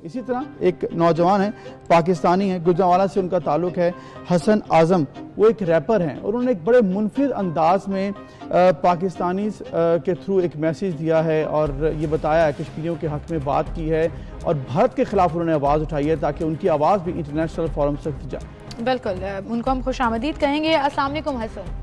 इसी तरह एक नौजवान है, पाकिस्तानी है, गुजरांवाला से उनका ताल्लुक है, हसन आज़म। वो एक रैपर हैं और उन्होंने एक बड़े मुनफरिद अंदाज में पाकिस्तानी के थ्रू एक मैसेज दिया है और ये बताया है, कश्मीरियों के हक़ में बात की है और भारत के ख़िलाफ़ उन्होंने आवाज़ उठाई है ताकि उनकी आवाज़ भी इंटरनेशनल फोरम तक जाए। बिल्कुल, उनको हम खुशामदीद कहेंगे। अस्सलाम वालेकुम हसन।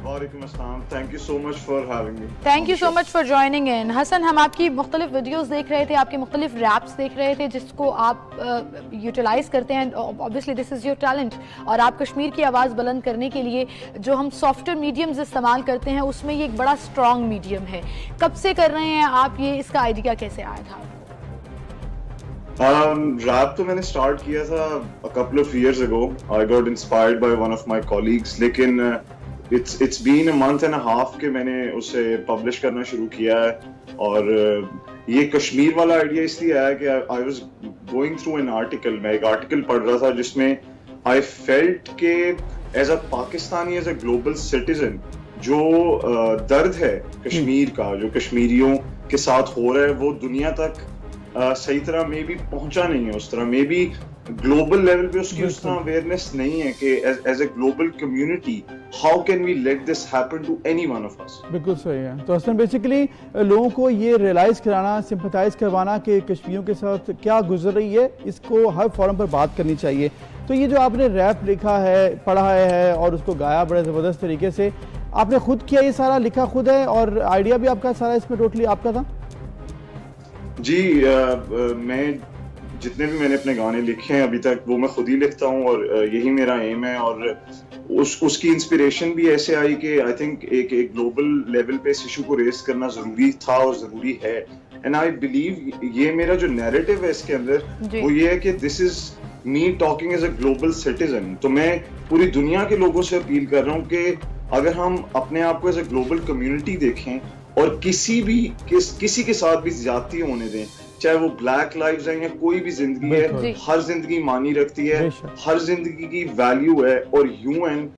वालेकुम अस्सलाम, thank you so much for having me. Thank you so much for joining in. Hasan, हम आपकी मुख्तलिफ वीडियोस देख रहे थे, आपके मुख्तलिफ रैप्स देख रहे थे जिसको आप यूटिलाइज करते हैं। Obviously this is your talent और आप कश्मीर की आवाज़ बुलंद करने के लिए जो हम सॉफ्टवेयर मीडियम्स इस्तेमाल करते हैं उसमें ये एक बड़ा स्ट्रॉन्ग मीडियम है। कब से कर रहे हैं आप ये, इसका आइडिया कैसे आया था? रैप तो मैंने स्टार्ट किया था a couple of years ago. I got inspired by one of my colleagues. लेकिन it's been a month and a half के मैंने उसे पब्लिश करना शुरू किया है और ये कश्मीर वाला आइडिया इसलिए आया कि I was going through an article. मैं एक आर्टिकल पढ़ रहा था जिसमें I felt के as a Pakistani, as a global citizen, जो दर्द है कश्मीर का, जो कश्मीरियों के साथ हो रहा है, वो दुनिया तक सही तरह मे भी पहुंचा नहीं है। उस तरह मे भी ग्लोबल लेवल पे उसकी उस तरह अवेयरनेस नहीं है कि as a global community how can we let this happen to any one of us. बिल्कुल सही है। तो असल बेसिकली लोगों को ये रियलाइज कराना, सिंपथाइज करवाना कि कश्मीरियों के साथ क्या गुजर रही है, इसको हर फोरम पर बात करनी चाहिए। तो ये जो आपने रैप लिखा है, पढ़ा है और उसको गाया बड़े ज़बरदस्त तरीके से, आपने खुद किया, ये सारा लिखा खुद है और आइडिया भी आपका सारा इसमें टोटली आपका था? जी, मैं जितने भी मैंने अपने गाने लिखे हैं अभी तक वो मैं खुद ही लिखता हूँ और यही मेरा एम है और उसकी इंस्पिरेशन भी ऐसे आई कि आई थिंक एक ग्लोबल लेवल पे इस इशू को रेस करना जरूरी था और जरूरी है। एंड आई बिलीव ये मेरा जो नैरेटिव है इसके अंदर वो ये है कि this is me talking as a global citizen. तो मैं पूरी दुनिया के लोगों से अपील कर रहा हूँ कि अगर हम अपने आप को एज अ ग्लोबल कम्युनिटी देखें और किसी के साथ भी ज्यादती होने दें, चाहे वो ब्लैक लाइव्स हैं या कोई भी जिंदगी है, हर जिंदगी मानी रखती है, हर जिंदगी की वैल्यू है और यूएन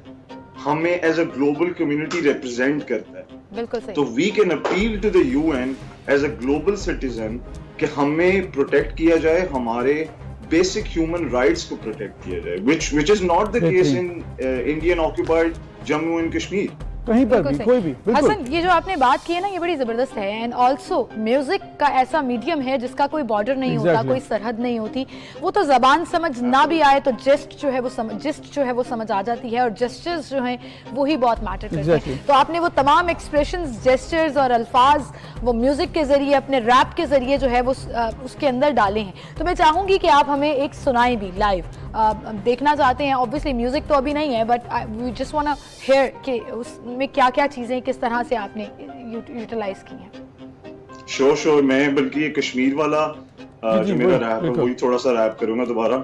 हमें as a global community represent करता है। बिल्कुल सही। तो we can appeal to the UN as a global citizen कि हमें प्रोटेक्ट किया जाए, हमारे बेसिक ह्यूमन राइट्स को प्रोटेक्ट किया जाए, which is not the case in Indian occupied Jammu and Kashmir. कहीं पर भी कोई भी। हसन, ये जो आपने बात की है ना, ये बड़ी जबरदस्त है। एंड ऑल्सो म्यूजिक का ऐसा मीडियम है जिसका कोई बॉर्डर नहीं होता, कोई सरहद नहीं होती। वो तो जबान समझ ना भी आए तो जिस्ट जो है वो समझ आ जाती है और जेस्चर्स जो हैं वो ही बहुत मैटर करते हैं। तो आपने वो तमाम एक्सप्रेशंस, जेस्चर्स और अल्फाज वो म्यूजिक के जरिए, अपने रैप के जरिए जो है वो उसके अंदर डाले हैं। तो मैं चाहूंगी कि आप हमें एक सुनाएं भी लाइव, देखना चाहते हैं। ऑब्वियसली म्यूजिक तो अभी नहीं है but we just want to hear कि उसमें क्या क्या चीजें किस तरह से आपने यूटिलाइज की हैं। श्योर मैं बल्कि ये कश्मीर वाला जो मेरा रैप है वही थोड़ा सा रैप करूंगा दोबारा।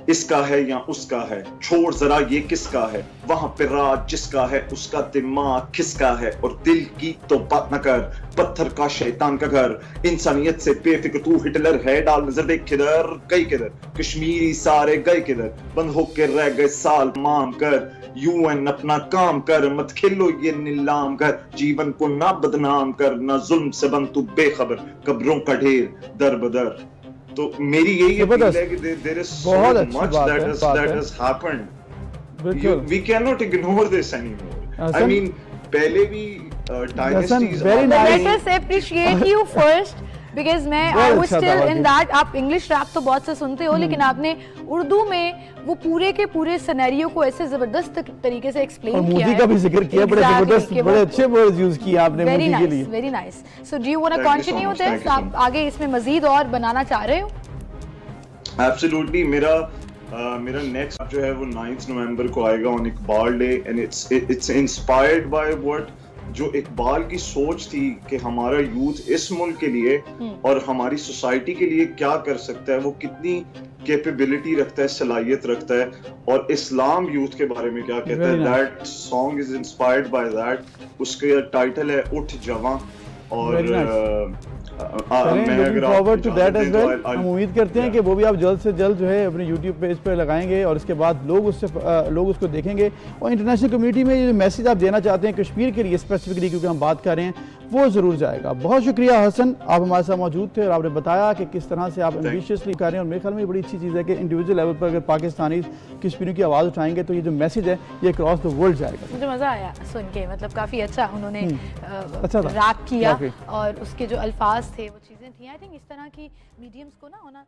इसका है या उसका है, छोड़ जरा ये किसका है, वहां पे राज जिसका है उसका दिमाग किसका है, और दिल की तो बात न कर, पत्थर का शैतान का घर, इंसानियत से बेफिक्र तू हिटलर है, डाल नजर देख किधर गई किधर, कश्मीरी सारे गए किधर, बंद होके रह गए साल माम कर, यूएन अपना काम कर, मत खेलो ये नीलाम कर, जीवन को ना बदनाम कर, ना जुल्म से बन तू बेखबर, कब्रों का ढेर दर बदर। तो मेरी यही अपील है कि there is so much that has happened. We cannot ignore this anymore. I mean, पहले भी dynasties. Let us appreciate you first. Because I was still in that. आप इंग्लिश रैप तो बहुत से सुनते हो लेकिन आपने उर्दू में वो पूरे के पूरे सिनेरियो को ऐसे जबरदस्त तरीके से एक्सप्लेन किया है। मोदी का भी जिक्र किया, बड़े जबरदस्त, बड़े अच्छे वर्ड्स यूज किए आपने मोदी के लिए। Very nice. So do you want to continue this? आप आगे इसमें मजीद और बनाना चाह रहे हो? एब्सोल्युटली। मेरा नेक्स्ट जो है वो 9 नवंबर को आएगा on Iqbal day and it's inspired by what जो इकबाल की सोच थी कि हमारा यूथ इस मुल्क के लिए और हमारी सोसाइटी के लिए क्या कर सकता है, वो कितनी कैपेबिलिटी रखता है, सलाहियत रखता है, और इस्लाम यूथ के बारे में क्या कहता है। That song is inspired by that. उसका टाइटल है उठ जवां और forward to that as well. हम उम्मीद करते हैं कि वो भी आप जल्द से जल्द जो है अपने यूट्यूब पेज पर लगाएंगे और इसके बाद लोग उसको देखेंगे और इंटरनेशनल कम्युनिटी में जो मैसेज आप देना चाहते हैं कश्मीर के लिए स्पेसिफिकली, क्योंकि हम बात कर रहे हैं वो ज़रूर जाएगा। बहुत शुक्रिया हसन, आप हमारे साथ मौजूद थे और आपने बताया कि किस तरह से आप एम्बिशियसली कर रहे हैं। और मेरे ख्याल में ये बड़ी अच्छी चीज़ है कि इंडिविजुअल लेवल पर अगर पाकिस्तानी कश्मीरियों की आवाज़ उठाएंगे तो ये जो मैसेज है ये क्रॉस द वर्ल्ड जाएगा। मुझे मज़ा आया सुन के, मतलब काफ़ी अच्छा उन्होंने रैप किया और उसके जो अल्फाज थे वो चीज़ें थी। आई थिंक इस तरह की मीडियम्स को ना ऑन